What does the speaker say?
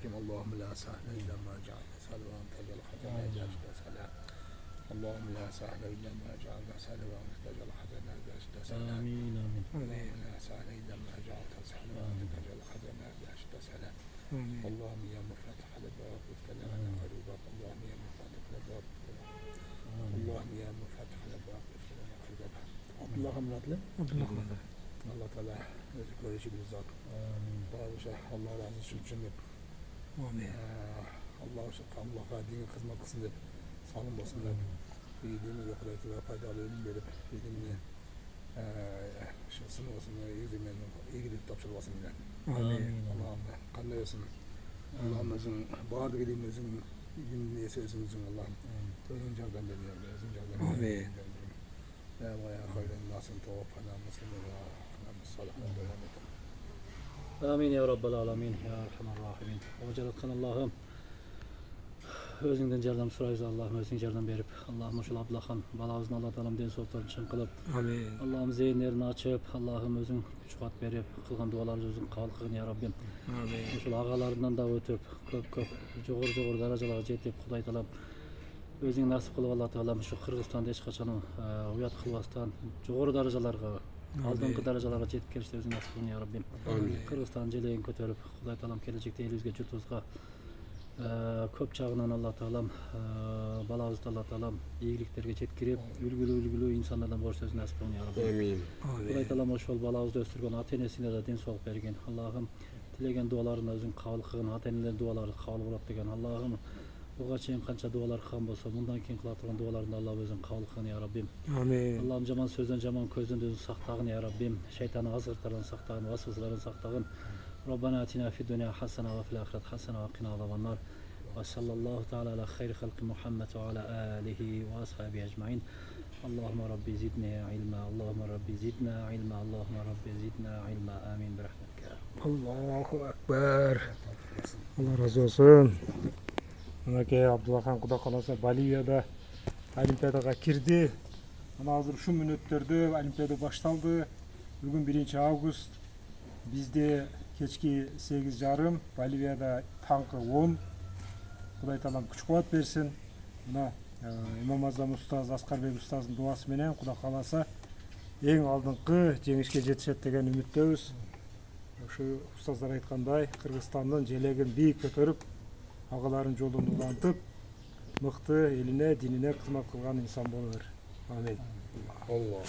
الحكيم اللهم لا سهل إلا ما جعلته سهلا وأنت تجعل الحزن إذا شئت سهلا اللهم لا سهل إلا ما جعلته سهلا وأنت تجعل الحزن إذا شئت سهلا آمين آمين اللهم لا سهل إلا ما جعلته سهلا وأنت تجعل الحزن إذا شئت سهلا اللهم يا مفاتح الأبواب افتح لنا قلوبك اللهم يا مفاتح الأبواب اللهم يا مفاتح الأبواب افتح لنا قلوبك اللهم لا Allah Teala görüşü bir zat. Allah razı olsun cümlet. Allah'a dinin hizmet kılsın deyip sağlam olsun deyip bildiğimi yok edip ve faydalı ürün verip bildiğimini şahsın olsun yüzümden iyi gidip tapşırmasın deyip. Allah'ım kanlı olsun. Allah'ım özün bağırdı gideyim özün neyse özümüzün Allah'ım. Özün cardan deniyor. Özün cardan deniyor. Ya hayırlı nasıl tofanan muslimin Amin ya Rabbel Alamin ya Erhamer Rahimin. Ocalatkan Allah'ım özünden jardan surayız Allah'ım özün jardan berip Allah'ım şol ablahan balağızın Allah talam den soğuklarını çın kılıp Allah'ım zeynlerini açıp Allah'ım özün güç berip kılgan dualarımız özün kabul kılgın ya Rabbim. Şol ağalarından da ötüp köp жоғыр darajalarga жетip Huday talam özüň nasip kılıp Allah talam şu Kırgızstanda hiç kaçan uyat kılbastan жоғыр darajalarga aldığın darajalarga жетip kelişte özüň nasip kılgın ya Rabbim. Kırgızstan jeleğin kötörüp Huday talam gelecekte elibizge jurtubuzga köp çağınan Allah talam balağızda Allah talam iyiliklerge jetkirip үлgülүү insanlardan boş sözü nasip kılgın ya Rabbim. Huday talam oşol balağızda östürgen ata-enesine de den soğuk bergen. Allah'ım tilegen dualarını özüň kabul kılgın, ata-enelerin dualary kabul bolat degen Allah'ım buga çeyin kança dualar kılgan bolsa bundan keyin kıla turgan dualarını Allah özüň kabul kılgın ya Rabbim. Allah'ım jaman sözden jaman közden özüň saktagın ya Rabbim. Şeytanyň azgırtlardan saktagın, vasvasalaryň saktagın. Rabbana atina fid dunya hasana ve fil ahireti hasana ve qina azabannar. Ve sallallahu teala ala hayri halqi Muhammed ve ala alihi ve ashabihi ecmaîn. Allahümme Rabbi zidna ilma, Allahümme Rabbi zidna ilma, Allahümme Rabbi zidna ilma. Amin bi rahmetike. Allahu Ekber. Allah razı olsun. Anake Abdullahan Kuda kalasa Boliviyada Olimpiyadaga kirdi. Ana hazır şu minutlarda Olimpiyada başlandı. Bugün 1 Ağustos. Bizde keçki 8:30, Boliviyada tangı 10. Kuday talam kuch kuvat bersin. Mına İmam Azam Ustaz Askarbek Ustazdın duası menen Kuda kalasa eң алдыңкы жеңишке жетишет деген үмүттөбүз. Ошо устаздар айткандай Кыргызстандын желегин бийик көтөрүп, агаларын жолун улантып, мыкты элине, динине кызмат кылган инсан болор. Амин. Allah.